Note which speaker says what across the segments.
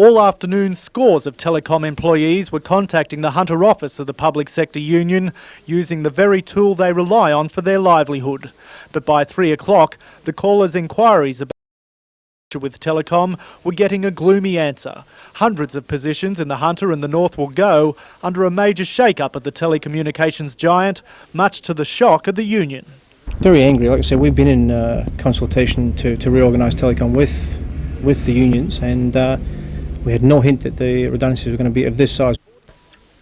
Speaker 1: All afternoon, scores of telecom employees were contacting the Hunter office of the Public Sector Union using the very tool they rely on for their livelihood. But by 3 o'clock, the callers' inquiries about with telecom were getting a gloomy answer. Hundreds of positions in the Hunter and the North will go under a major shake-up at the telecommunications giant, much to the shock of the union.
Speaker 2: Very angry. Like I said, we've been in consultation to reorganise telecom with the unions, and we had no hint that the redundancies were going to be of this size.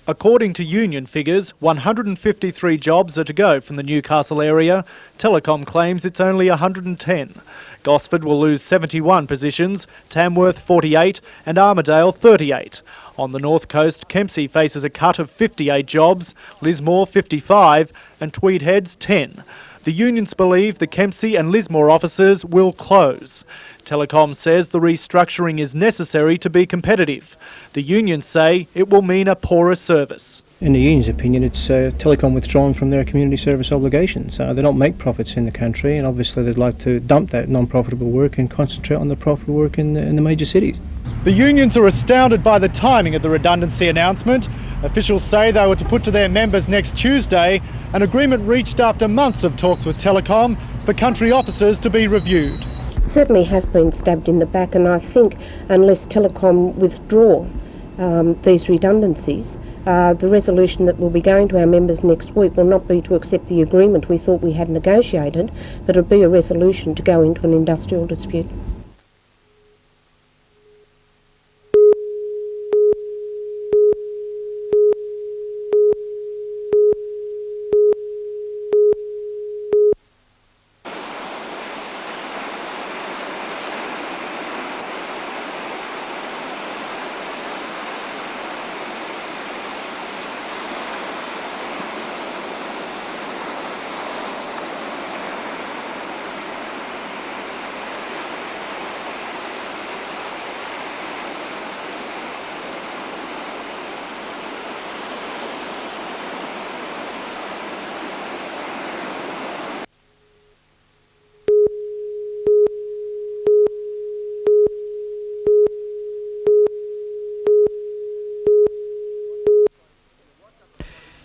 Speaker 1: According to union figures, 153 jobs are to go from the Newcastle area. Telecom claims it's only 110. Gosford will lose 71 positions, Tamworth 48 and Armidale 38. On the North Coast, Kempsey faces a cut of 58 jobs, Lismore 55 and Tweed Heads 10. The unions believe the Kempsey and Lismore offices will close. Telecom says the restructuring is necessary to be competitive. The unions say it will mean a poorer service.
Speaker 2: In the union's opinion, it's Telecom withdrawn from their community service obligations. They don't make profits in the country, and obviously they'd like to dump that non-profitable work and concentrate on the profitable work in the major cities.
Speaker 1: The unions are astounded by the timing of the redundancy announcement. Officials say they were to put to their members next Tuesday, an agreement reached after months of talks with Telecom for country officers to be reviewed.
Speaker 3: Certainly have been stabbed in the back, and I think unless Telecom withdraw these redundancies, the resolution that will be going to our members next week will not be to accept the agreement we thought we had negotiated, but it'll be a resolution to go into an industrial dispute.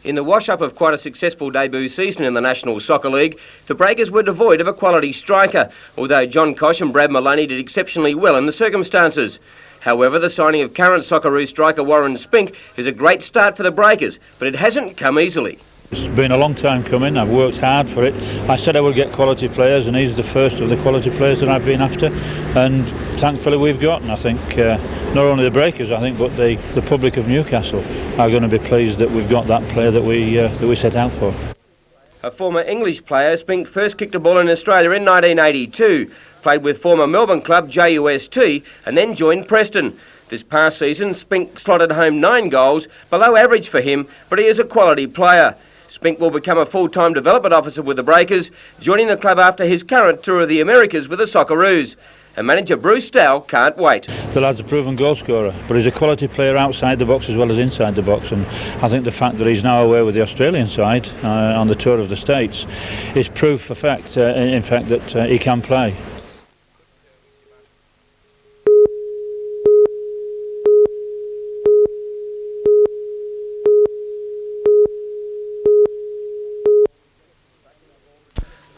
Speaker 4: In the wash-up of quite a successful debut season in the National Soccer League, the Breakers were devoid of a quality striker, although John Kosh and Brad Maloney did exceptionally well in the circumstances. However, the signing of current Socceroo striker Warren Spink is a great start for the Breakers, but it hasn't come easily.
Speaker 5: It's been a long time coming. I've worked hard for it. I said I would get quality players, and he's the first of the quality players that I've been after, and thankfully we've got. And I think not only the Breakers, I think, but the public of Newcastle are going to be pleased that we've got that player that we set out for.
Speaker 4: A former English player, Spink first kicked a ball in Australia in 1982, played with former Melbourne club JUST and then joined Preston. This past season, Spink slotted home 9 goals, below average for him, but he is a quality player. Spink will become a full-time development officer with the Breakers, joining the club after his current tour of the Americas with the Socceroos. And manager Bruce Stow can't wait.
Speaker 5: The lad's a proven goal scorer, but he's a quality player outside the box as well as inside the box, and I think the fact that he's now away with the Australian side on the tour of the States is proof in fact that he can play.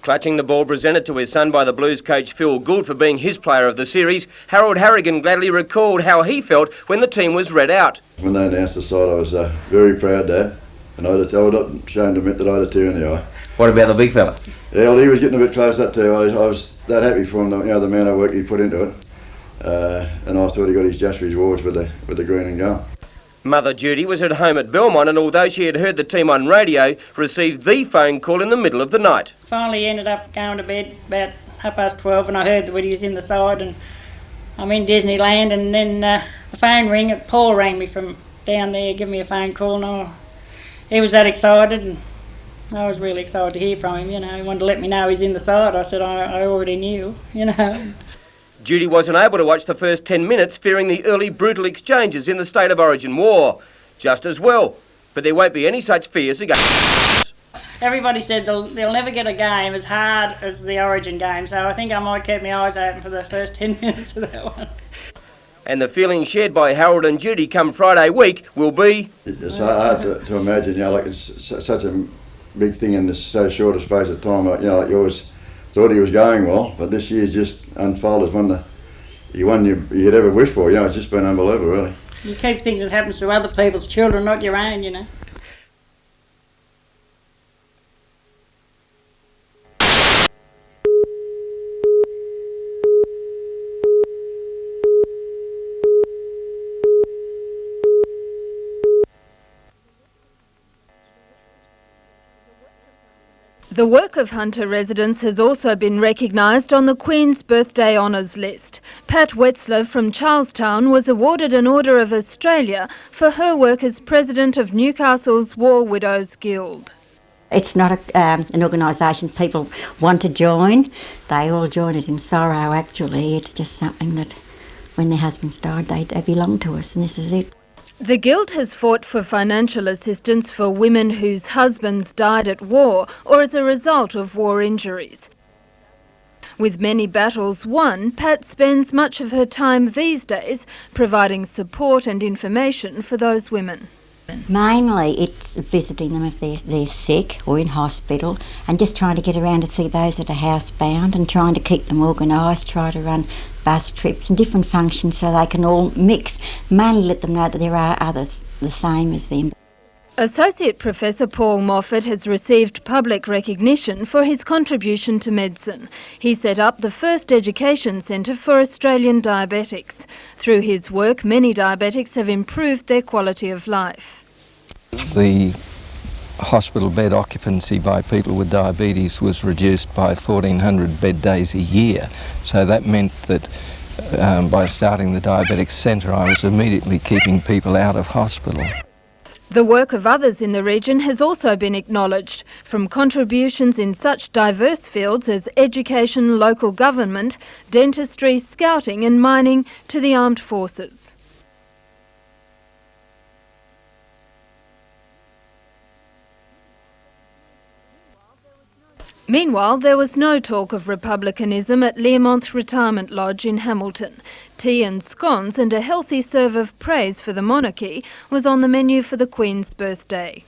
Speaker 4: Clutching the ball presented to his son by the Blues coach Phil Gould for being his player of the series, Harold Harrigan gladly recalled how he felt when the team was read out.
Speaker 6: When they announced the side, I was very proud, Dad, and I was not ashamed to admit that I had a tear in the eye.
Speaker 4: What about the big fella?
Speaker 6: Yeah, well, he was getting a bit close that too. I was that happy for him, the amount of work he put into it, and I thought he got his just rewards with the green and gold.
Speaker 4: Mother Judy was at home at Belmont, and although she had heard the team on radio, received the phone call in the middle of the night.
Speaker 7: Finally ended up going to bed about 12:30, and I heard that he was in the side, and I'm in Disneyland, and then the phone rang. Paul rang me from down there, giving me a phone call, and he was that excited, and I was really excited to hear from him. He wanted to let me know he's in the side. I said I already knew,
Speaker 4: Judy wasn't able to watch the first 10 minutes, fearing the early brutal exchanges in the State of Origin war. Just as well, but there won't be any such fears again.
Speaker 7: Everybody said they'll never get a game as hard as the Origin game, so I think I might keep my eyes open for the first 10 minutes of that one.
Speaker 4: And the feeling shared by Harold and Judy come Friday week will be...
Speaker 6: It's hard to imagine, like it's such a big thing in this so short a space of time. Like you always thought he was going well, but this year's just unfolded as one you'd ever wish for. It's just been unbelievable, really.
Speaker 7: You keep thinking it happens to other people's children, not your own,
Speaker 8: The work of Hunter residents has also been recognised on the Queen's Birthday Honours list. Pat Wetzler from Charlestown was awarded an Order of Australia for her work as president of Newcastle's War Widows Guild.
Speaker 9: It's not an organisation people want to join. They all join it in sorrow, actually. It's just something that when their husbands died, they belong to us, and this is it.
Speaker 8: The Guild has fought for financial assistance for women whose husbands died at war or as a result of war injuries. With many battles won, Pat spends much of her time these days providing support and information for those women.
Speaker 9: Mainly it's visiting them if they're sick or in hospital, and just trying to get around to see those that are housebound and trying to keep them organised, try to run bus trips and different functions so they can all mix. Mainly let them know that there are others the same as them.
Speaker 8: Associate Professor Paul Moffat has received public recognition for his contribution to medicine. He set up the first education centre for Australian diabetics. Through his work, many diabetics have improved their quality of life.
Speaker 10: The hospital bed occupancy by people with diabetes was reduced by 1,400 bed days a year. So that meant that by starting the diabetic centre, I was immediately keeping people out of hospital.
Speaker 8: The work of others in the region has also been acknowledged, from contributions in such diverse fields as education, local government, dentistry, scouting and mining to the armed forces. Meanwhile, there was no talk of republicanism at Learmonth Retirement Lodge in Hamilton. Tea and scones and a healthy serve of praise for the monarchy was on the menu for the Queen's birthday.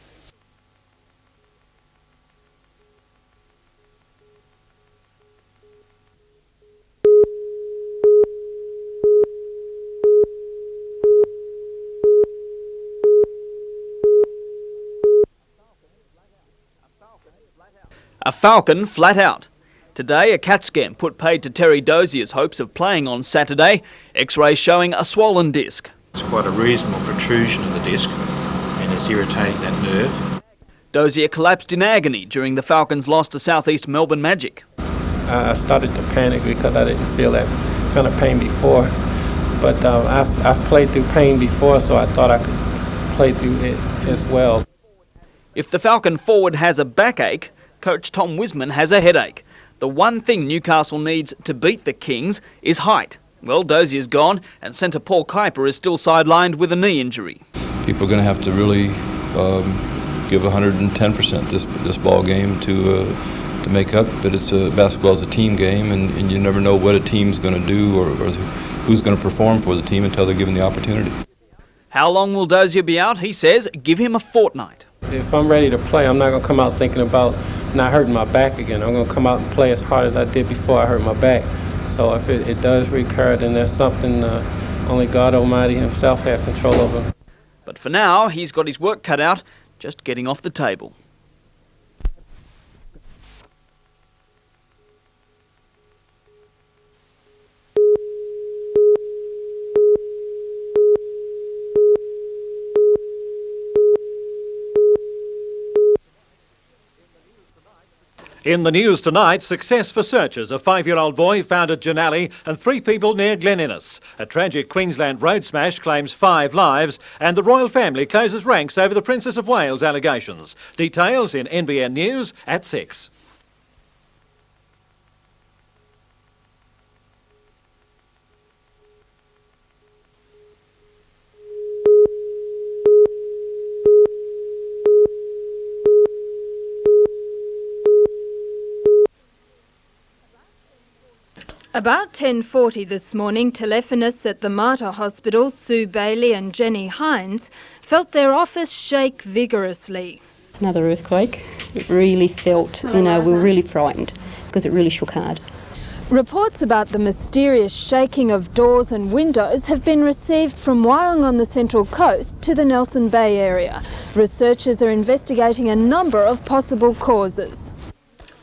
Speaker 11: A falcon flat out. Today, a CAT scan put paid to Terry Dozier's hopes of playing on Saturday. X-rays showing a swollen disc.
Speaker 12: It's quite a reasonable protrusion of the disc and it's irritating that nerve.
Speaker 11: Dozier collapsed in agony during the Falcons' loss to South East Melbourne Magic.
Speaker 2: I started to panic because I didn't feel that kind of pain before. But I've played through pain before, so I thought I could play through it as well.
Speaker 11: If the Falcon forward has a backache, coach Tom Wiseman has a headache. The one thing Newcastle needs to beat the Kings is height. Well, Dozier's gone and centre Paul Kuiper is still sidelined with a knee injury.
Speaker 13: People are going to have to really give 110% this ball game to make up. But basketball's a team game, and you never know what a team's going to do or who's going to perform for the team until they're given the opportunity.
Speaker 11: How long will Dozier be out? He says give him a fortnight.
Speaker 2: If I'm ready to play, I'm not going to come out thinking about not hurting my back again. I'm going to come out and play as hard as I did before I hurt my back. So if it does recur, then there's something only God Almighty himself has control over.
Speaker 11: But for now, he's got his work cut out, just getting off the table.
Speaker 14: In the news tonight, success for searchers. A 5-year-old boy found at Janali and 3 people near Glen Innes. A tragic Queensland road smash claims 5 lives, and the royal family closes ranks over the Princess of Wales allegations. Details in NBN News at 6.
Speaker 8: About 10:40 this morning, telephonists at the Mater Hospital, Sue Bailey and Jenny Hines, felt their office shake vigorously.
Speaker 15: Another earthquake. It really felt, we were really frightened because it really shook hard.
Speaker 8: Reports about the mysterious shaking of doors and windows have been received from Wyong on the Central Coast to the Nelson Bay area. Researchers are investigating a number of possible causes.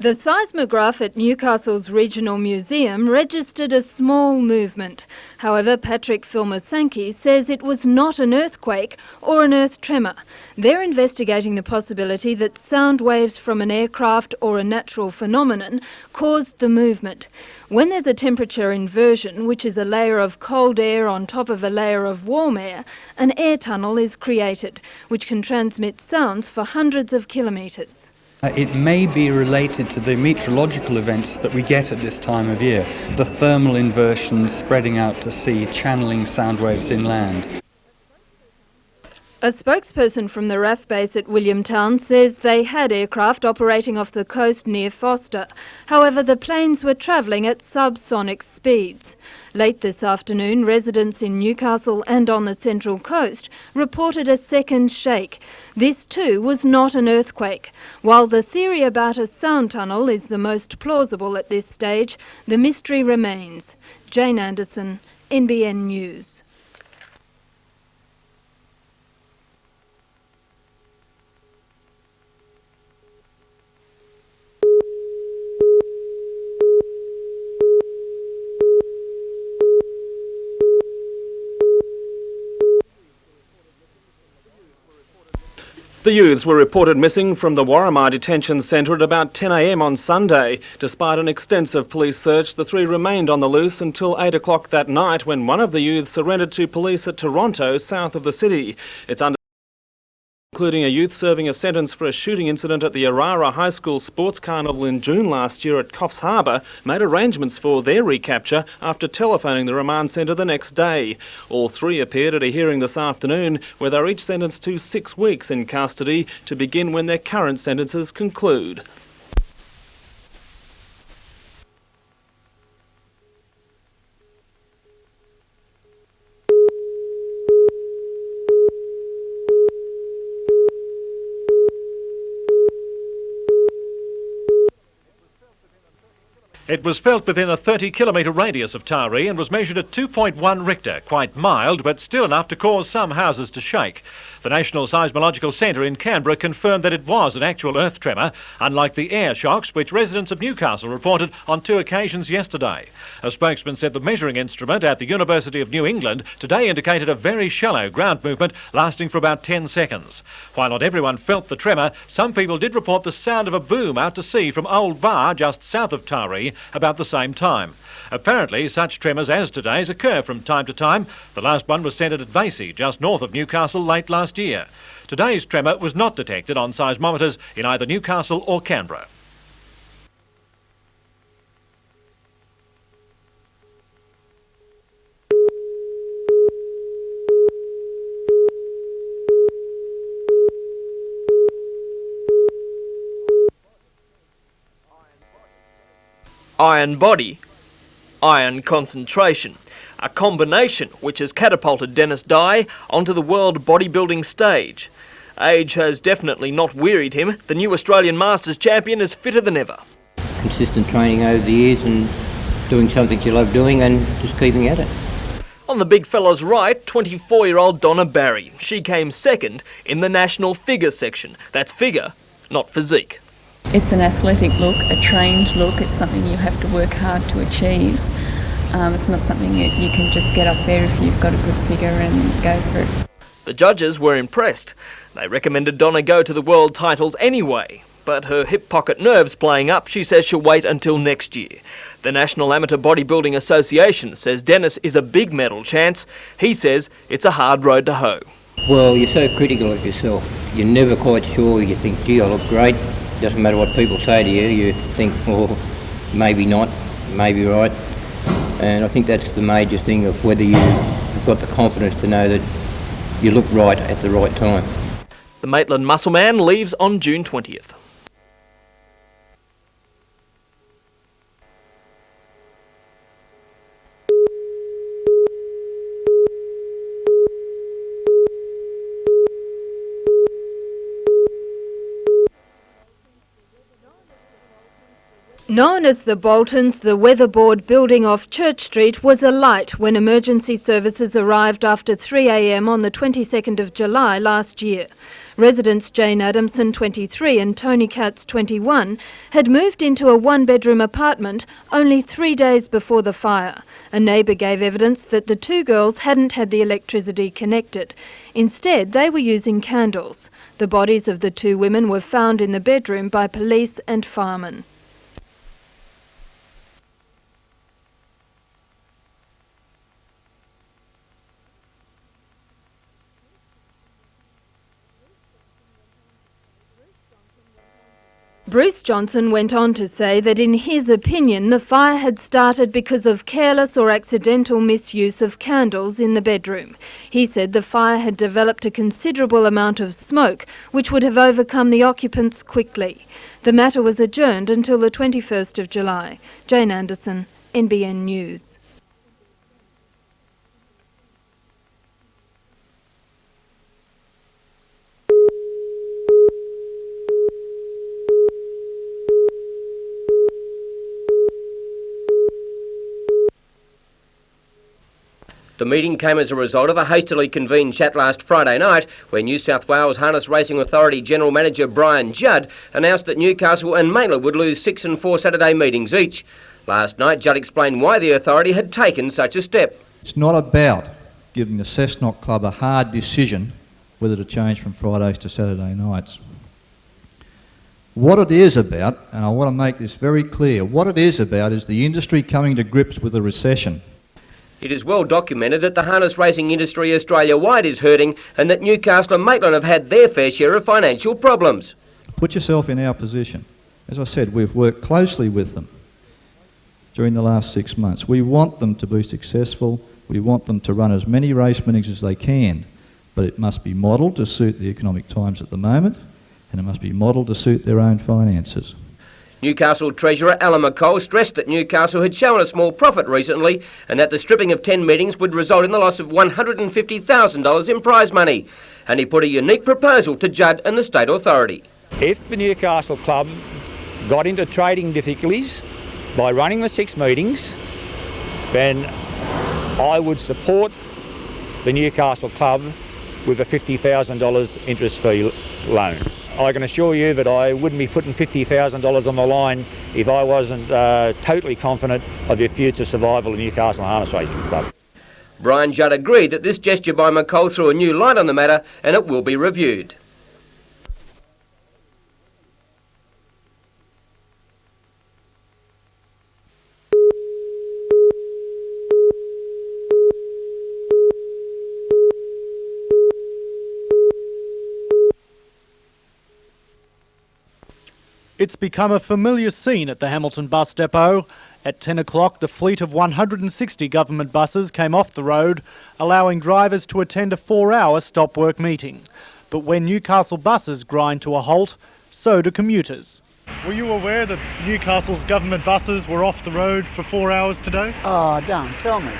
Speaker 8: The seismograph at Newcastle's Regional Museum registered a small movement. However, Patrick Filmer-Sankey says it was not an earthquake or an earth tremor. They're investigating the possibility that sound waves from an aircraft or a natural phenomenon caused the movement. When there's a temperature inversion, which is a layer of cold air on top of a layer of warm air, an air tunnel is created, which can transmit sounds for hundreds of kilometres.
Speaker 16: It may be related to the meteorological events that we get at this time of year, the thermal inversions spreading out to sea, channeling sound waves inland.
Speaker 8: A spokesperson from the RAF base at Williamtown says they had aircraft operating off the coast near Foster. However, the planes were travelling at subsonic speeds. Late this afternoon, residents in Newcastle and on the Central Coast reported a second shake. This too was not an earthquake. While the theory about a sound tunnel is the most plausible at this stage, the mystery remains. Jane Anderson, NBN News.
Speaker 17: The youths were reported missing from the Warramah Detention Centre at about 10 a.m. on Sunday. Despite an extensive police search, the three remained on the loose until 8 o'clock that night when one of the youths surrendered to police at Toronto, south of the city. It's under including a youth serving a sentence for a shooting incident at the Arara High School Sports Carnival in June last year at Coffs Harbour, made arrangements for their recapture after telephoning the remand centre the next day. All three appeared at a hearing this afternoon where they were each sentenced to 6 weeks in custody to begin when their current sentences conclude.
Speaker 14: It was felt within a 30-kilometre radius of Taree and was measured at 2.1 Richter, quite mild but still enough to cause some houses to shake. The National Seismological Centre in Canberra confirmed that it was an actual earth tremor, unlike the air shocks which residents of Newcastle reported on 2 occasions yesterday. A spokesman said the measuring instrument at the University of New England today indicated a very shallow ground movement lasting for about 10 seconds. While not everyone felt the tremor, some people did report the sound of a boom out to sea from Old Bar just south of Taree about the same time. Apparently, such tremors as today's occur from time to time. The last one was centred at Vasey, just north of Newcastle, late last year. Today's tremor was not detected on seismometers in either Newcastle or Canberra.
Speaker 11: Iron body, iron concentration. A combination which has catapulted Dennis Dye onto the world bodybuilding stage. Age has definitely not wearied him. The new Australian Masters champion is fitter than ever.
Speaker 18: Consistent training over the years and doing something you love doing and just keeping at it.
Speaker 11: On the big fella's right, 24-year-old Donna Barry. She came second in the national figure section. That's figure, not physique.
Speaker 19: It's an athletic look, a trained look. It's something you have to work hard to achieve. It's not something that you can just get up there if you've got a good figure and go for it.
Speaker 11: The judges were impressed. They recommended Donna go to the world titles anyway. But her hip pocket nerves playing up, she says she'll wait until next year. The National Amateur Bodybuilding Association says Dennis is a big medal chance. He says it's a hard road to hoe.
Speaker 18: Well, you're so critical of yourself. You're never quite sure. You think, gee, I look great. Doesn't matter what people say to you. You think, well, maybe not, maybe right. And I think that's the major thing of whether you've got the confidence to know that you look right at the right time.
Speaker 11: The Maitland Muscle Man leaves on June 20th.
Speaker 8: Known as the Boltons, the weatherboard building off Church Street was alight when emergency services arrived after 3 a.m. on the 22nd of July last year. Residents Jane Adamson, 23, and Tony Katz, 21, had moved into a one-bedroom apartment only 3 days before the fire. A neighbour gave evidence that the two girls hadn't had the electricity connected. Instead, they were using candles. The bodies of the two women were found in the bedroom by police and firemen. Bruce Johnson went on to say that in his opinion the fire had started because of careless or accidental misuse of candles in the bedroom. He said the fire had developed a considerable amount of smoke which would have overcome the occupants quickly. The matter was adjourned until the 21st of July. Jane Anderson, NBN News.
Speaker 4: The meeting came as a result of a hastily convened chat last Friday night where New South Wales Harness Racing Authority General Manager Brian Judd announced that Newcastle and Maitland would lose 6 and 4 Saturday meetings each. Last night, Judd explained why the authority had taken such a step.
Speaker 20: It's not about giving the Cessnock Club a hard decision whether to change from Fridays to Saturday nights. What it is about, and I want to make this very clear, what it is about is the industry coming to grips with a recession.
Speaker 4: It is well documented that the harness racing industry Australia-wide is hurting and that Newcastle and Maitland have had their fair share of financial problems.
Speaker 20: Put yourself in our position. As I said, we've worked closely with them during the last 6 months. We want them to be successful. We want them to run as many race meetings as they can, but it must be modelled to suit the economic times at the moment, and it must be modelled to suit their own finances.
Speaker 4: Newcastle Treasurer Alan McColl stressed that Newcastle had shown a small profit recently and that the stripping of 10 meetings would result in the loss of $150,000 in prize money. And he put a unique proposal to Judd and the State Authority.
Speaker 21: If the Newcastle Club got into trading difficulties by running the 6 meetings, then I would support the Newcastle Club with a $50,000 interest-free loan. I can assure you that I wouldn't be putting $50,000 on the line if I wasn't totally confident of your future survival of Newcastle Harness Racing Club.
Speaker 4: Brian Judd agreed that this gesture by McColl threw a new light on the matter and it will be reviewed.
Speaker 1: It's become a familiar scene at the Hamilton bus depot. At 10 o'clock, the fleet of 160 government buses came off the road, allowing drivers to attend a 4-hour stop-work meeting. But when Newcastle buses grind to a halt, so do commuters. Were you aware that Newcastle's government buses were off the road for 4 hours today?
Speaker 22: Oh, don't tell me.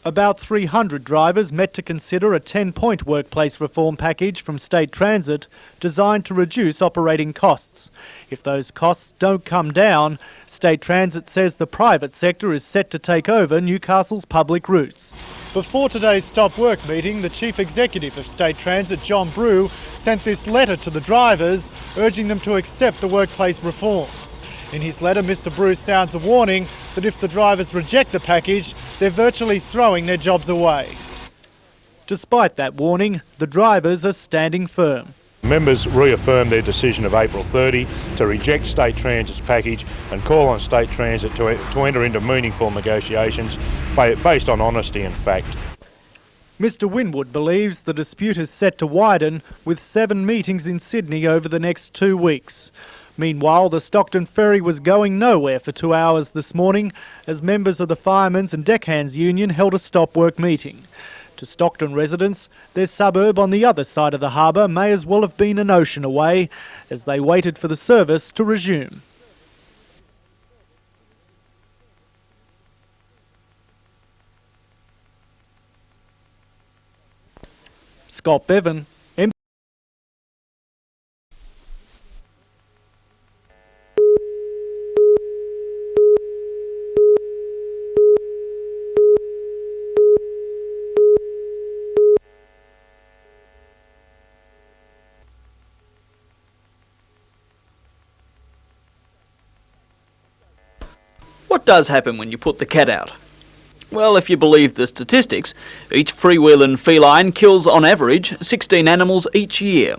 Speaker 1: About 300 drivers met to consider a 10-point workplace reform package from State Transit designed to reduce operating costs. If those costs don't come down, State Transit says the private sector is set to take over Newcastle's public routes. Before today's stop work meeting, the Chief Executive of State Transit, John Brew, sent this letter to the drivers urging them to accept the workplace reforms. In his letter, Mr. Brew sounds a warning that if the drivers reject the package, they're virtually throwing their jobs away. Despite that warning, the drivers are standing firm.
Speaker 23: Members reaffirmed their decision of April 30 to reject State Transit's package and call on State Transit to enter into meaningful negotiations based on honesty and fact.
Speaker 1: Mr. Winwood believes the dispute is set to widen with 7 meetings in Sydney over the next 2 weeks. Meanwhile, the Stockton ferry was going nowhere for 2 hours this morning as members of the Firemen's and Deckhands Union held a stop-work meeting. To Stockton residents, their suburb on the other side of the harbour may as well have been an ocean away as they waited for the service to resume. Scott Bevan,
Speaker 11: what does happen when you put the cat out? Well, if you believe the statistics, each freewheeling feline kills on average 16 animals each year.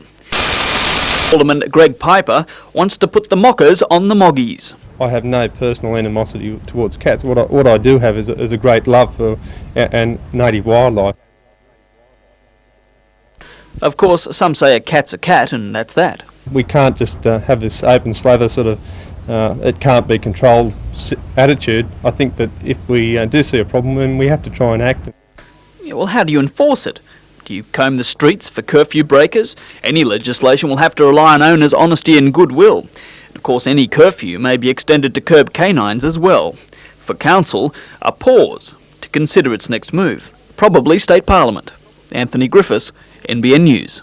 Speaker 11: Alderman Greg Piper wants to put the mockers on the moggies.
Speaker 3: I have no personal animosity towards cats. What I do have is a great love for and native wildlife.
Speaker 11: Of course, some say a cat's a cat, and that's that.
Speaker 3: We can't just have this open slather sort of it can't be controlled attitude. I think that if we do see a problem, then we have to try and act.
Speaker 11: Yeah, well, how do you enforce it? Do you comb the streets for curfew breakers? Any legislation will have to rely on owners' honesty and goodwill. And of course, any curfew may be extended to curb canines as well. For council, a pause to consider its next move. Probably State Parliament. Anthony Griffiths, NBN News.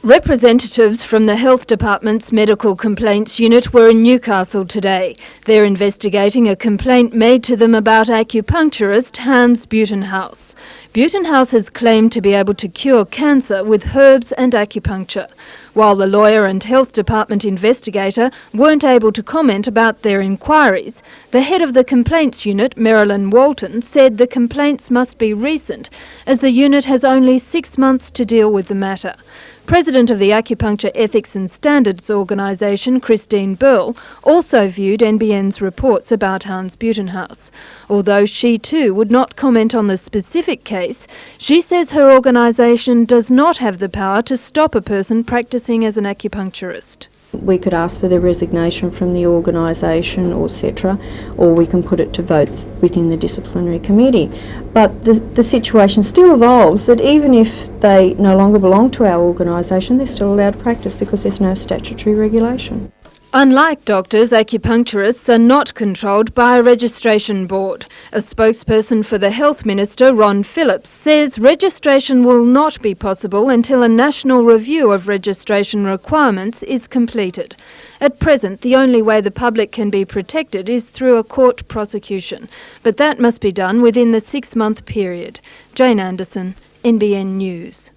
Speaker 8: Representatives from the Health Department's Medical Complaints Unit were in Newcastle today. They're investigating a complaint made to them about acupuncturist Hans Buitenhaus. Buitenhaus has claimed to be able to cure cancer with herbs and acupuncture. While the lawyer and Health Department investigator weren't able to comment about their inquiries, the head of the Complaints Unit, Marilyn Walton, said the complaints must be recent, as the unit has only 6 months to deal with the matter. President of the Acupuncture Ethics and Standards Organisation, Christine Burl, also viewed NBN's reports about Hans Buitenhaus. Although she too would not comment on the specific case, she says her organisation does not have the power to stop a person practising as an acupuncturist.
Speaker 5: We could ask for their resignation from the organisation, etc., or we can put it to votes within the disciplinary committee. But the situation still evolves that even if they no longer belong to our organisation, they're still allowed to practice because there's no statutory regulation.
Speaker 8: Unlike doctors, acupuncturists are not controlled by a registration board. A spokesperson for the Health Minister, Ron Phillips, says registration will not be possible until a national review of registration requirements is completed. At present, the only way the public can be protected is through a court prosecution, but that must be done within the 6-month period. Jane Anderson, NBN News.